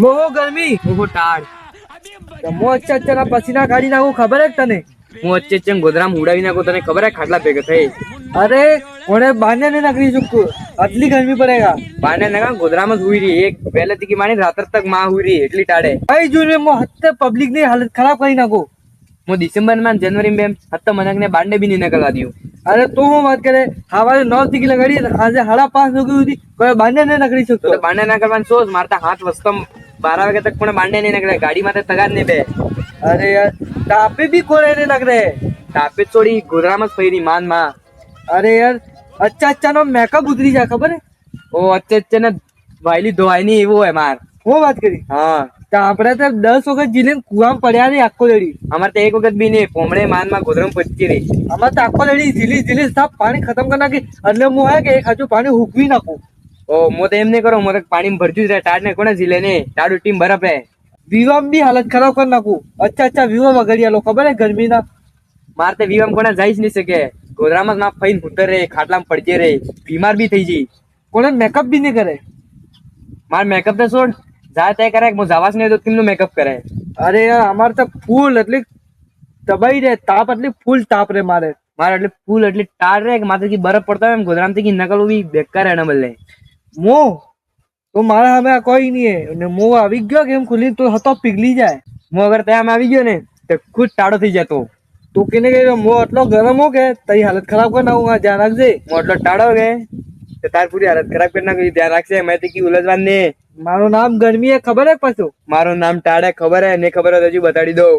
બહુ ગરમી બહુ ટાળ મો અચ્છા પસીના કાઢી નાખું ખબર હે તને? હું વચ્ચે ગોધરામાં ઉડાવી નાખું તને ખબર હે ખાટલા ભેગા થઈ અરે ઓને બાંધે ને નકરી ચુક્કુ આટલી ગરમી પડેગા બાને નગા ગોધરામાં જ હુઈ રહી એક પહેલેથી કી માની રાત તક માં હુઈ રહી એટલી ટાળે કઈ જોઈને મો હત્તે પબ્લિક ની હાલત ખરાબ કરી નાખું. હું ડિસેમ્બર માં જનવરી માં હત્તા મનક ને બાંડે બી નહીં નકલવા દઉં. અરે તું હું વાત કરે હવારે 9 થી લગાડી આજે 5:30 વાગ્યા સુધી કોઈ બાંધે ને નકરી શકતો તો બાંડે ના કરવાનું સોચ મારતા હાથ વસ્તમ 12 વાગ્યા તક પણ બાંડે નહીં નકળે ગાડી માં તગાર નહીં બે. અરે યાર તાપે બી કોરે ને નકરે તાપે છોડી ગોધરામાં જ ફરી માન માં. અરે યાર અચ્છા નો મેકઅપ ઉતરી જાય ખબર હે? ઓ વચ્ચે ને વાયલી ધોવાય નહીં એવું હોય માર. હું વાત કરી હા તો આપણે તો 10 વખત જીને કુવામાં પડ્યા ને આખો લેડી અમારે તો એક વખત બી નહીં પોમડે માન માં ગોધરામાં પચી રહી. અમારે તો આખો લેડી ઝીલી સાફ પાણી ખતમ કરી નાખી એટલે હું હે કે એક હાજુ પાણી હુકવી નાખું. ઓ મો તો એમ નહીં કરો મો તો પાણી ભરજ્યું જ રહે ટાળ ને કોને ઝીલે ને ટાળું ટીમ બરફ હે. વિવામ બી હાલત ખરાબ કરી નાખું. અચ્છા વિવામ વગડિયા લો ખબર હે ગરમીના મારે તો વિવામ કોને જઈ જ નહીં શકે ગોધરામાં ના ફઈને ઉતર રે ખાટલામાં પડજે રે બીમાર બી થઈ જઈ. કોને મેકઅપ બી નહીં કરે. મારે મેકઅપ તો છોડ જાય તે કરે હું જવાસ નહીં તો કેમનું મેકઅપ કરે. અરે યાર અમારે તો ફૂલ એટલે દબાઈ રે તાપ એટલે ફૂલ તાપ રે મારે એટલે ફૂલ એટલે ટાળ રે કે માથે બરફ પડતા હોય ગોધરામ થી નકલવું બી બેકાર એના બદલે મો તો મારા સામે કોઈ નહીં હે ને મો આવી ગયો કે એમ ખુલી તો હતો પીગલી જાય. હું અગર ત્યાં આવી ગયો ને તો ખુદ ટાળો થઈ જતો. તું કેને કે મો આટલો ગરમ હો કે તારી હાલત ખરાબ કરી નાખું ધ્યાન રાખજે. હું આટલો ટાળો કે તો તાર પૂરી હાલત ખરાબ કરી નાખી ધ્યાન રાખશે મેં તો કી ઉલઝવાન ને. મારું નામ ગરમી હે ખબર હે પાછું? મારું નામ ટાળે ખબર હે ને ખબર હોય તો હજુ બતાડી દઉં.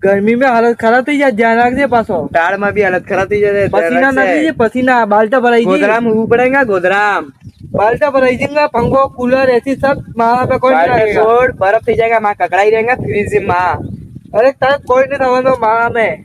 ગરમી में हालत खराब થઈ જાય ધ્યાન રાખજે પાછો. ટાળ માં બી હાલત ખરાબ થઈ જાય પસીના નથી પસીના બાલટા ભરાઈ ગોધરામ હું પડેગા ગોધરામ बाल्टा भराई देंगे पंखो कूलर ऐसी सब वहाँ पे कोई नहीं रहेगा. छोड़ बर्फ થઈ जाएगा माँ ककड़ाई रहेगा फ्रीज में. अरे तार कोई नहीं रहने दो वहाँ में